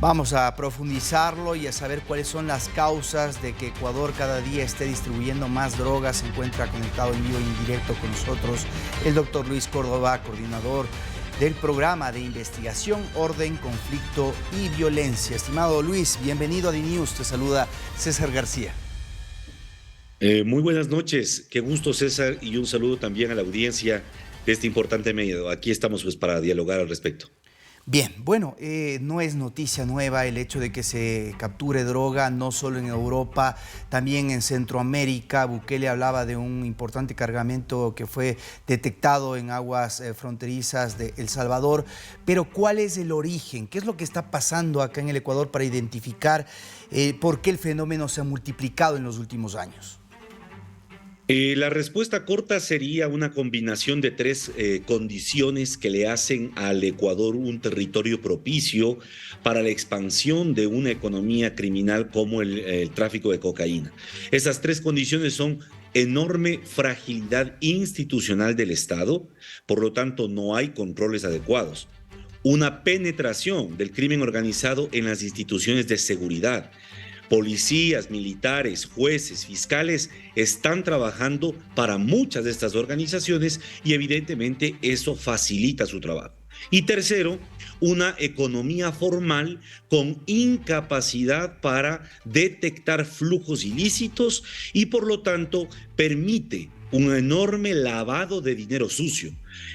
Vamos a profundizarlo y a saber cuáles son las causas de que Ecuador cada día esté distribuyendo más drogas. Se encuentra conectado en vivo e indirecto con nosotros el doctor Luis Córdoba, coordinador del programa de investigación, orden, conflicto y violencia. Estimado Luis, bienvenido a DNews. Te saluda César García. Muy buenas noches, qué gusto César, y un saludo también a la audiencia de este importante medio. Aquí estamos pues para dialogar al respecto. Bien, bueno, no es noticia nueva el hecho de que se capture droga, no solo en Europa, también en Centroamérica. Bukele hablaba de un importante cargamento que fue detectado en aguas fronterizas de El Salvador. Pero ¿cuál es el origen? ¿Qué es lo que está pasando acá en el Ecuador para identificar por qué el fenómeno se ha multiplicado en los últimos años? La respuesta corta sería una combinación de tres condiciones que le hacen al Ecuador un territorio propicio para la expansión de una economía criminal como el tráfico de cocaína. Esas tres condiciones son enorme fragilidad institucional del Estado, por lo tanto no hay controles adecuados. Una penetración del crimen organizado en las instituciones de seguridad. Policías, militares, jueces, fiscales están trabajando para muchas de estas organizaciones y evidentemente eso facilita su trabajo. Y tercero, una economía formal con incapacidad para detectar flujos ilícitos y por lo tanto permite un enorme lavado de dinero sucio.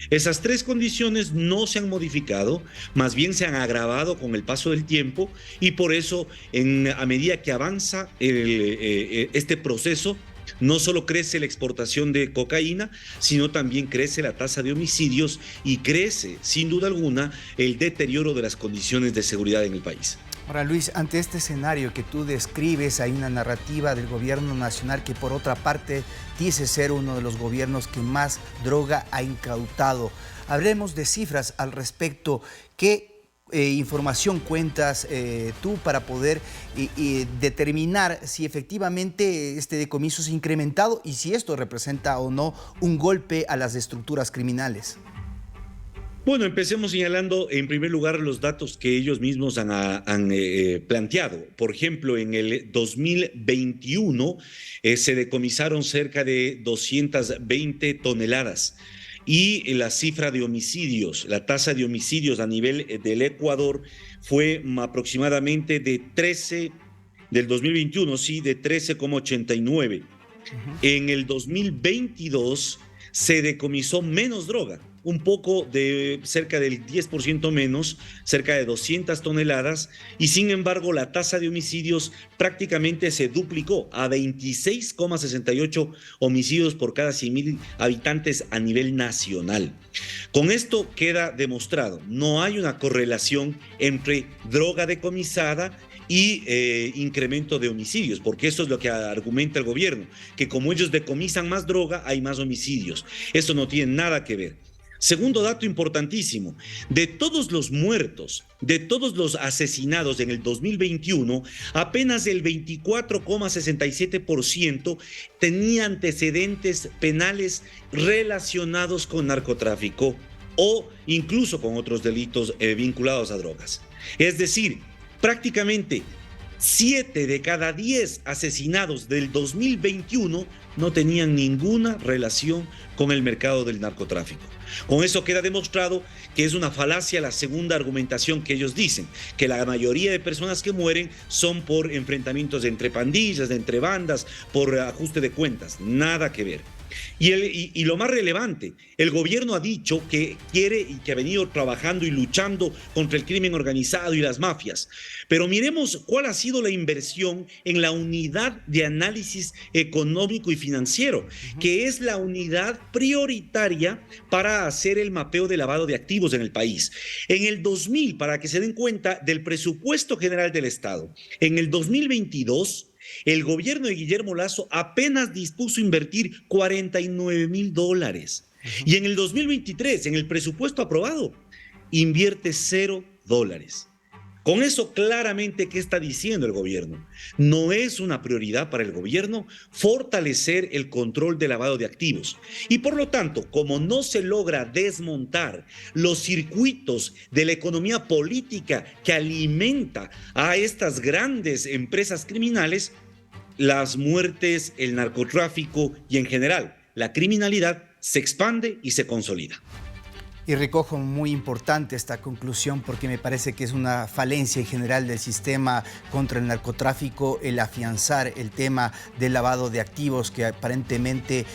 Esas tres condiciones no se han modificado, más bien se han agravado con el paso del tiempo y por eso a medida que avanza este proceso, no solo crece la exportación de cocaína, sino también crece la tasa de homicidios y crece, sin duda alguna, el deterioro de las condiciones de seguridad en el país. Ahora, Luis, ante este escenario que tú describes, hay una narrativa del gobierno nacional que, por otra parte, dice ser uno de los gobiernos que más droga ha incautado. Hablemos de cifras al respecto. ¿Qué información cuentas tú para poder determinar si efectivamente este decomiso se ha incrementado y si esto representa o no un golpe a las estructuras criminales? Bueno, empecemos señalando en primer lugar los datos que ellos mismos han planteado. Por ejemplo, en el 2021 se decomisaron cerca de 220 toneladas y la cifra de homicidios, la tasa de homicidios a nivel del Ecuador fue aproximadamente de 13, del 2021, sí, de 13,89. En el 2022 se decomisó menos droga, un poco de cerca del 10% menos, cerca de 200 toneladas, y sin embargo la tasa de homicidios prácticamente se duplicó a 26,68 homicidios por cada 100.000 habitantes a nivel nacional. Con esto queda demostrado, no hay una correlación entre droga decomisada y incremento de homicidios, porque eso es lo que argumenta el gobierno, que como ellos decomisan más droga, hay más homicidios. Eso no tiene nada que ver. Segundo dato importantísimo, de todos los muertos, de todos los asesinados en el 2021, apenas el 24,67% tenía antecedentes penales relacionados con narcotráfico o incluso con otros delitos vinculados a drogas. Es decir, prácticamente 7 de cada 10 asesinados del 2021 no tenían ninguna relación con el mercado del narcotráfico. Con eso queda demostrado que es una falacia la segunda argumentación que ellos dicen, que la mayoría de personas que mueren son por enfrentamientos entre pandillas, entre bandas, por ajuste de cuentas. Nada que ver. Y lo más relevante, el gobierno ha dicho que quiere y que ha venido trabajando y luchando contra el crimen organizado y las mafias. Pero miremos cuál ha sido la inversión en la unidad de análisis económico y financiero, que es la unidad prioritaria para hacer el mapeo de lavado de activos en el país. En el 2000, para que se den cuenta del presupuesto general del Estado, en el 2022, el gobierno de Guillermo Lasso apenas dispuso invertir $49,000. Y en el 2023, en el presupuesto aprobado, invierte $0. Con eso claramente, ¿qué está diciendo el gobierno? No es una prioridad para el gobierno fortalecer el control de lavado de activos. Y por lo tanto, como no se logra desmontar los circuitos de la economía política que alimenta a estas grandes empresas criminales, las muertes, el narcotráfico y en general la criminalidad se expande y se consolida. Y recojo muy importante esta conclusión porque me parece que es una falencia en general del sistema contra el narcotráfico el afianzar el tema del lavado de activos que aparentemente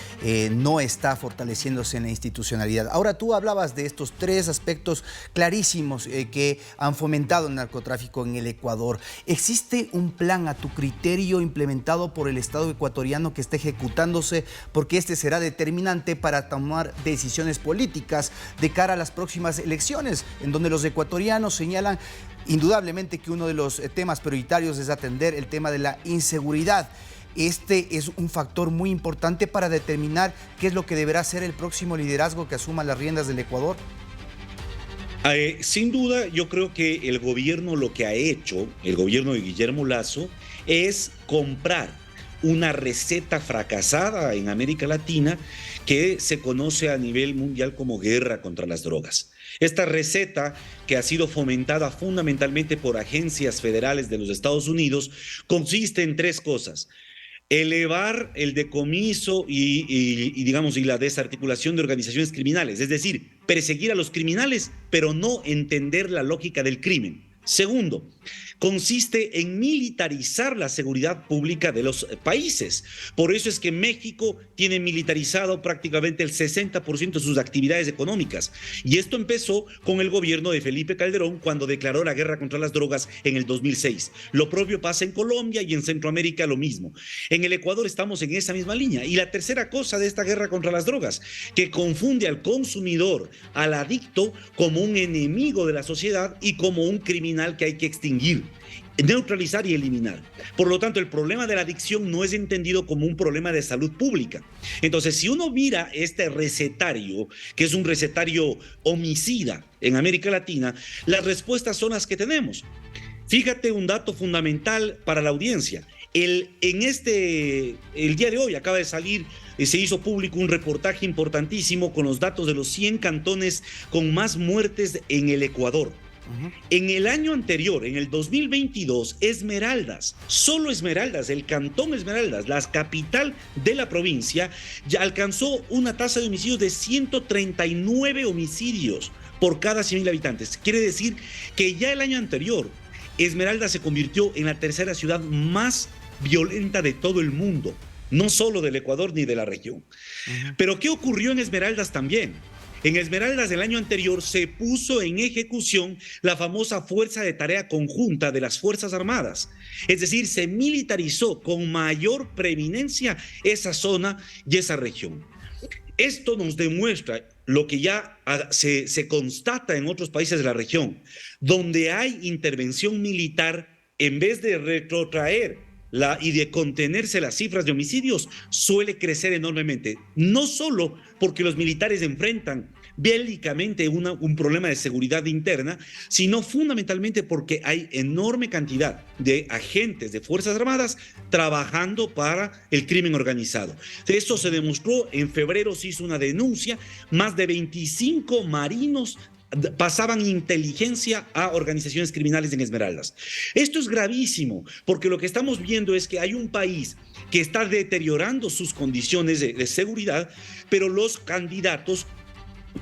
no está fortaleciéndose en la institucionalidad. Ahora tú hablabas de estos tres aspectos clarísimos que han fomentado el narcotráfico en el Ecuador. ¿Existe un plan a tu criterio implementado por el Estado ecuatoriano que esté ejecutándose? Porque este será determinante para tomar decisiones políticas de cara a las próximas elecciones, en donde los ecuatorianos señalan indudablemente que uno de los temas prioritarios es atender el tema de la inseguridad. Este es un factor muy importante para determinar qué es lo que deberá ser el próximo liderazgo que asuma las riendas del Ecuador. Sin duda, yo creo que el gobierno lo que ha hecho, el gobierno de Guillermo Lasso, es comprar una receta fracasada en América Latina que se conoce a nivel mundial como guerra contra las drogas. Esta receta, que ha sido fomentada fundamentalmente por agencias federales de los Estados Unidos, consiste en tres cosas: elevar el decomiso y la desarticulación de organizaciones criminales, es decir, perseguir a los criminales, pero no entender la lógica del crimen. Segundo, consiste en militarizar la seguridad pública de los países. Por eso es que México tiene militarizado prácticamente el 60% de sus actividades económicas. Y esto empezó con el gobierno de Felipe Calderón cuando declaró la guerra contra las drogas en el 2006. Lo propio pasa en Colombia y en Centroamérica lo mismo. En el Ecuador estamos en esa misma línea. Y la tercera cosa de esta guerra contra las drogas, que confunde al consumidor, al adicto, como un enemigo de la sociedad y como un criminal que hay que extinguir, neutralizar y eliminar. Por lo tanto, el problema de la adicción no es entendido como un problema de salud pública. Entonces, si uno mira este recetario, que es un recetario homicida en América Latina, las respuestas son las que tenemos. Fíjate un dato fundamental para la audiencia. El día de hoy acaba de salir, se hizo público un reportaje importantísimo con los datos de los 100 cantones con más muertes en el Ecuador. En el año anterior, en el 2022, Esmeraldas, solo Esmeraldas, el cantón Esmeraldas, la capital de la provincia, ya alcanzó una tasa de homicidios de 139 homicidios por cada 100.000 habitantes. Quiere decir que ya el año anterior, Esmeraldas se convirtió en la tercera ciudad más violenta de todo el mundo, no solo del Ecuador ni de la región. Pero ¿qué ocurrió en Esmeraldas también? En Esmeraldas del año anterior se puso en ejecución la famosa Fuerza de Tarea Conjunta de las Fuerzas Armadas. Es decir, se militarizó con mayor preeminencia esa zona y esa región. Esto nos demuestra lo que ya se constata en otros países de la región, donde hay intervención militar, en vez de retrotraer y de contenerse las cifras de homicidios, suele crecer enormemente. No solo porque los militares enfrentan bélicamente un problema de seguridad interna, sino fundamentalmente porque hay enorme cantidad de agentes de Fuerzas Armadas trabajando para el crimen organizado. Esto se demostró, en febrero se hizo una denuncia, más de 25 marinos pasaban inteligencia a organizaciones criminales en Esmeraldas. Esto es gravísimo, porque lo que estamos viendo es que hay un país que está deteriorando sus condiciones de seguridad, pero los candidatos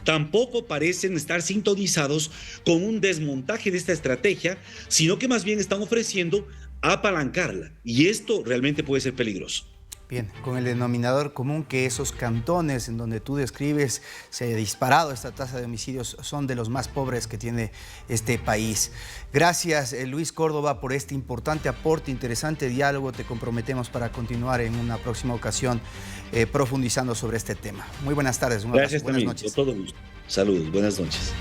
tampoco parecen estar sintonizados con un desmontaje de esta estrategia, sino que más bien están ofreciendo apalancarla, y esto realmente puede ser peligroso. Bien, con el denominador común que esos cantones en donde tú describes se ha disparado esta tasa de homicidios son de los más pobres que tiene este país. Gracias, Luis Córdoba, por este importante aporte, interesante diálogo. Te comprometemos para continuar en una próxima ocasión profundizando sobre este tema. Muy buenas tardes. Gracias también, buenas noches. Con todo gusto. Saludos, buenas noches.